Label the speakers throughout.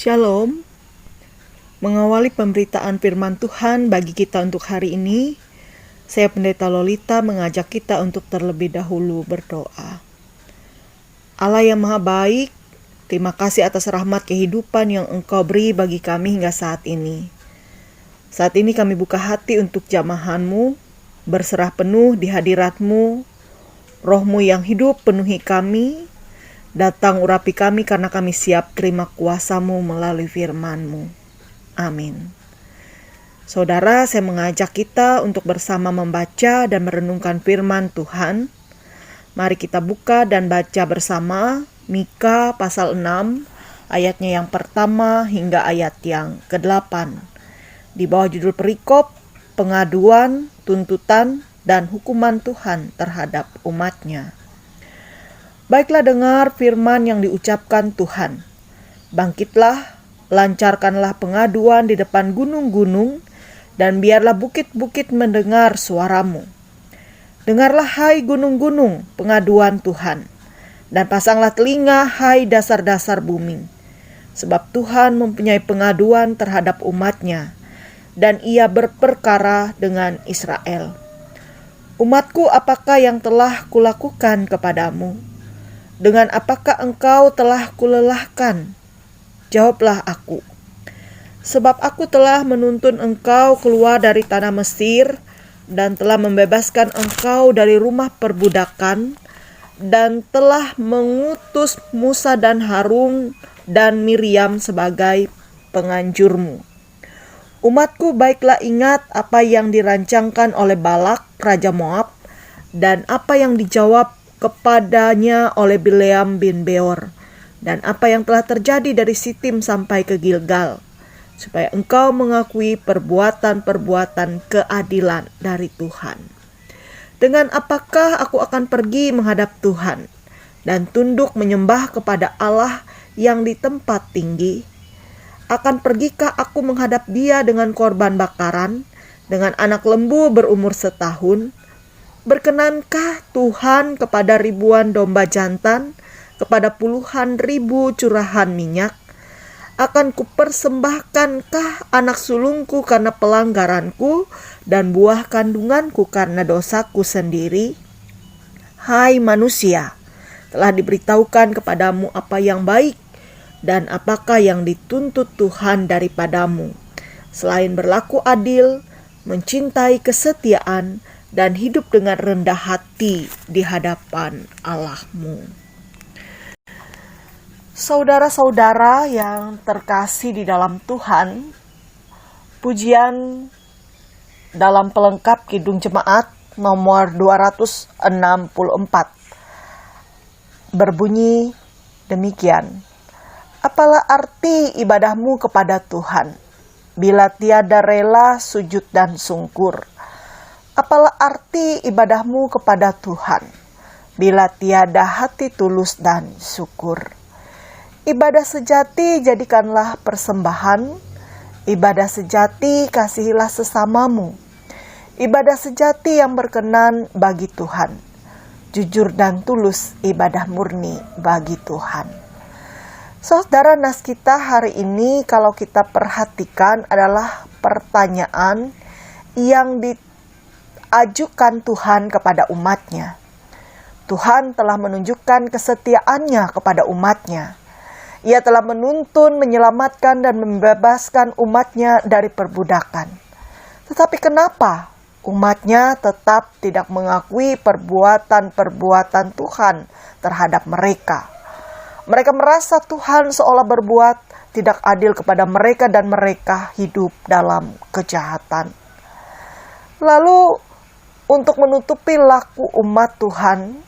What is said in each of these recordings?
Speaker 1: Shalom. Mengawali pemberitaan firman Tuhan bagi kita untuk hari ini, saya Pendeta Lolita mengajak kita untuk terlebih dahulu berdoa. Allah yang Maha Baik, terima kasih atas rahmat kehidupan yang Engkau beri bagi kami hingga saat ini. Saat ini kami buka hati untuk jamahan-Mu, berserah penuh di hadirat-Mu, Roh-Mu yang hidup penuhi kami. Datang urapi kami karena kami siap terima kuasa-Mu melalui firman-Mu. Amin. Saudara, saya mengajak kita untuk bersama membaca dan merenungkan firman Tuhan. Mari kita buka dan baca bersama Mika pasal 6, ayatnya yang pertama hingga ayat yang ke-8. Di bawah judul perikop, pengaduan, tuntutan, dan hukuman Tuhan terhadap umat-Nya. Baiklah, dengar firman yang diucapkan Tuhan. Bangkitlah, lancarkanlah pengaduan di depan gunung-gunung, dan biarlah bukit-bukit mendengar suaramu. Dengarlah hai gunung-gunung pengaduan Tuhan, dan pasanglah telinga hai dasar-dasar bumi. Sebab Tuhan mempunyai pengaduan terhadap umat-Nya, dan Ia berperkara dengan Israel. Umatku, apakah yang telah kulakukan kepadamu? Dengan apakah engkau telah kulelahkan? Jawablah aku. Sebab aku telah menuntun engkau keluar dari tanah Mesir, dan telah membebaskan engkau dari rumah perbudakan, dan telah mengutus Musa dan Harun dan Miriam sebagai penganjurmu. Umatku, baiklah ingat apa yang dirancangkan oleh Balak, Raja Moab, dan apa yang dijawab kepadanya oleh Bileam bin Beor, dan apa yang telah terjadi dari Sitim sampai ke Gilgal, supaya engkau mengakui perbuatan-perbuatan keadilan dari Tuhan. Dengan apakah aku akan pergi menghadap Tuhan, dan tunduk menyembah kepada Allah yang di tempat tinggi? Akan pergikah aku menghadap Dia dengan korban bakaran, dengan anak lembu berumur setahun? Berkenankah Tuhan kepada ribuan domba jantan, kepada puluhan ribu curahan minyak? Akan kupersembahkankah anak sulungku karena pelanggaranku, dan buah kandunganku karena dosaku sendiri? Hai manusia, telah diberitahukan kepadamu apa yang baik, dan apakah yang dituntut Tuhan daripadamu, selain berlaku adil, mencintai kesetiaan, dan hidup dengan rendah hati di hadapan Allah-Mu. Saudara-saudara yang terkasih di dalam Tuhan, pujian dalam pelengkap Kidung Jemaat nomor 264 berbunyi demikian. Apalah arti ibadahmu kepada Tuhan, bila tiada rela sujud dan sungkur? Apalah arti ibadahmu kepada Tuhan, bila tiada hati tulus dan syukur? Ibadah sejati jadikanlah persembahan, ibadah sejati kasihilah sesamamu, ibadah sejati yang berkenan bagi Tuhan, jujur dan tulus ibadah murni bagi Tuhan. Saudara, nas kita hari ini kalau kita perhatikan adalah pertanyaan yang diajukan Tuhan kepada umat-Nya. Tuhan telah menunjukkan kesetiaannya kepada umat-Nya. Ia telah menuntun, menyelamatkan, dan membebaskan umat-Nya dari perbudakan. Tetapi kenapa umat-Nya tetap tidak mengakui perbuatan-perbuatan Tuhan terhadap mereka? Mereka merasa Tuhan seolah berbuat tidak adil kepada mereka dan mereka hidup dalam kejahatan. Lalu untuk menutupi laku umat Tuhan,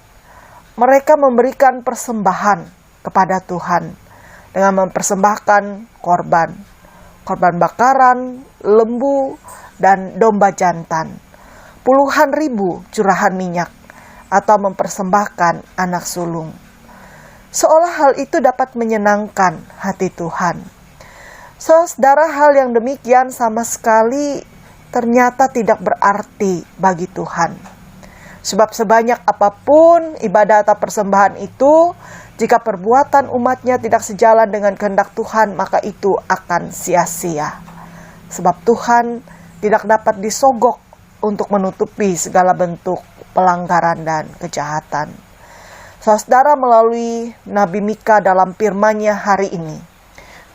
Speaker 1: mereka memberikan persembahan kepada Tuhan dengan mempersembahkan korban bakaran, lembu, dan domba jantan, puluhan ribu curahan minyak, atau mempersembahkan anak sulung. Seolah hal itu dapat menyenangkan hati Tuhan. Saudara, hal yang demikian sama sekali ternyata tidak berarti bagi Tuhan. Sebab sebanyak apapun ibadah atau persembahan itu Jika perbuatan umatnya tidak sejalan dengan kehendak Tuhan, maka itu akan sia-sia. Sebab Tuhan tidak dapat disogok untuk menutupi segala bentuk pelanggaran dan kejahatan. Saudara, melalui Nabi Mika dalam firman-Nya hari ini,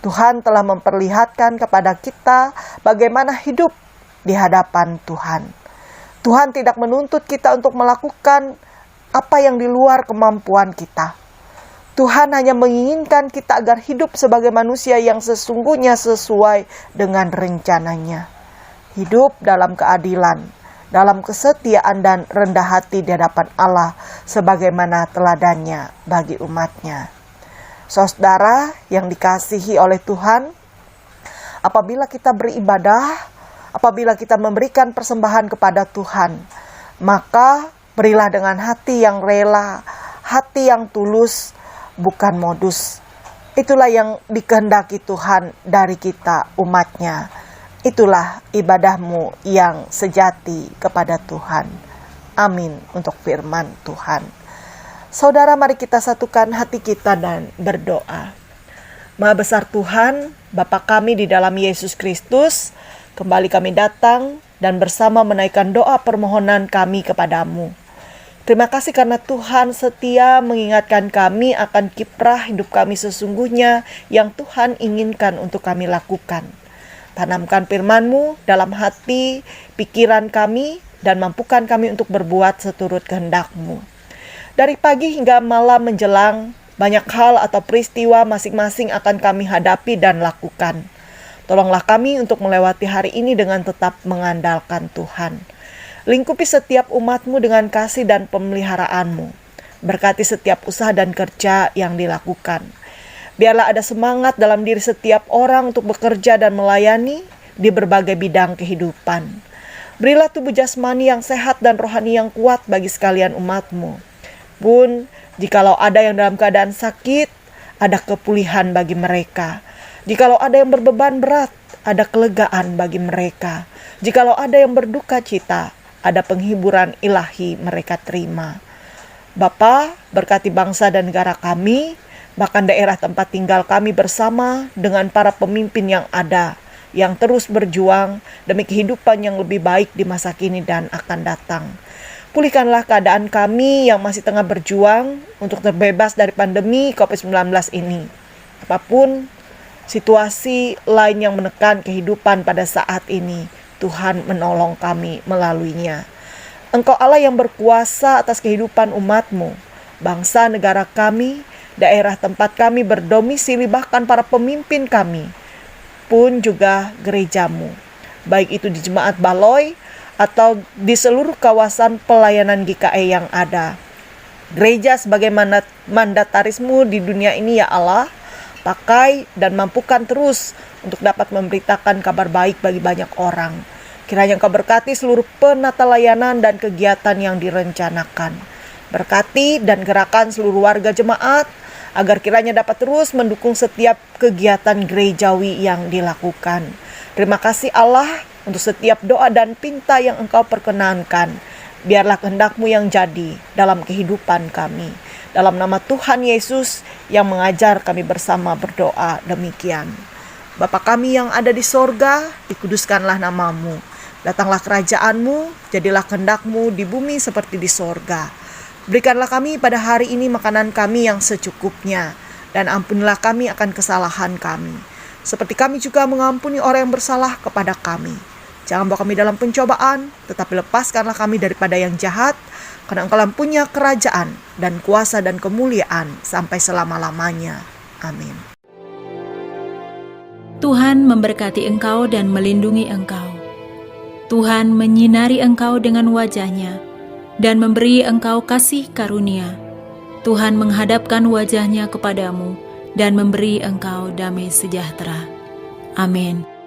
Speaker 1: Tuhan telah memperlihatkan kepada kita bagaimana hidup di hadapan Tuhan. Tuhan tidak menuntut kita untuk melakukan apa yang di luar kemampuan kita. Tuhan hanya menginginkan kita agar hidup sebagai manusia yang sesungguhnya sesuai dengan rencananya. Hidup dalam keadilan, dalam kesetiaan dan rendah hati di hadapan Allah sebagaimana teladannya bagi umatnya. Saudara yang dikasihi oleh Tuhan, apabila kita beribadah, apabila kita memberikan persembahan kepada Tuhan, maka berilah dengan hati yang rela, hati yang tulus, bukan modus. Itulah yang dikehendaki Tuhan dari kita umatnya. Itulah ibadahmu yang sejati kepada Tuhan. Amin untuk firman Tuhan. Saudara, mari kita satukan hati kita dan berdoa. Maha besar Tuhan, Bapa kami di dalam Yesus Kristus, kembali kami datang dan bersama menaikkan doa permohonan kami kepadamu. Terima kasih karena Tuhan setia mengingatkan kami akan kiprah hidup kami sesungguhnya yang Tuhan inginkan untuk kami lakukan. Tanamkan firman-Mu dalam hati, pikiran kami, dan mampukan kami untuk berbuat seturut kehendak-Mu. Dari pagi hingga malam menjelang, banyak hal atau peristiwa masing-masing akan kami hadapi dan lakukan. Tolonglah kami untuk melewati hari ini dengan tetap mengandalkan Tuhan. Lingkupi setiap umat-Mu dengan kasih dan pemeliharaan-Mu. Berkati setiap usaha dan kerja yang dilakukan. Biarlah ada semangat dalam diri setiap orang untuk bekerja dan melayani di berbagai bidang kehidupan. Berilah tubuh jasmani yang sehat dan rohani yang kuat bagi sekalian umat-Mu. Pun, jikalau ada yang dalam keadaan sakit, ada kepulihan bagi mereka. Jikalau ada yang berbeban berat, ada kelegaan bagi mereka. Jikalau ada yang berduka cita, ada penghiburan ilahi mereka terima. Bapa, berkati bangsa dan negara kami, bahkan daerah tempat tinggal kami bersama dengan para pemimpin yang ada, yang terus berjuang demi kehidupan yang lebih baik di masa kini dan akan datang. Pulihkanlah keadaan kami yang masih tengah berjuang untuk terbebas dari pandemi COVID-19 ini. Apapun situasi lain yang menekan kehidupan pada saat ini, Tuhan menolong kami melaluinya. Engkau Allah yang berkuasa atas kehidupan umat-Mu, bangsa negara kami, daerah tempat kami berdomisili, bahkan para pemimpin kami, pun juga gereja-Mu, baik itu di Jemaat Baloi atau di seluruh kawasan pelayanan GKE yang ada. Gereja sebagai mandataris-Mu di dunia ini ya Allah, pakai dan mampukan terus untuk dapat memberitakan kabar baik bagi banyak orang. Kiranya Engkau berkati seluruh penata layanan dan kegiatan yang direncanakan. Berkati dan gerakan seluruh warga jemaat, agar kiranya dapat terus mendukung setiap kegiatan gerejawi yang dilakukan. Terima kasih Allah untuk setiap doa dan pinta yang Engkau perkenankan. Biarlah kehendak-Mu yang jadi dalam kehidupan kami. Dalam nama Tuhan Yesus yang mengajar kami bersama berdoa demikian. Bapa kami yang ada di sorga, dikuduskanlah nama-Mu. Datanglah kerajaan-Mu, jadilah kehendak-Mu di bumi seperti di sorga. Berikanlah kami pada hari ini makanan kami yang secukupnya, dan ampunilah kami akan kesalahan kami, seperti kami juga mengampuni orang yang bersalah kepada kami. Jangan bawa kami dalam pencobaan, tetapi lepaskanlah kami daripada yang jahat, karena Engkau punya kerajaan dan kuasa dan kemuliaan sampai selama-lamanya. Amin.
Speaker 2: Tuhan memberkati engkau dan melindungi engkau. Tuhan menyinari engkau dengan wajah-Nya dan memberi engkau kasih karunia. Tuhan menghadapkan wajah-Nya kepadamu dan memberi engkau damai sejahtera. Amin.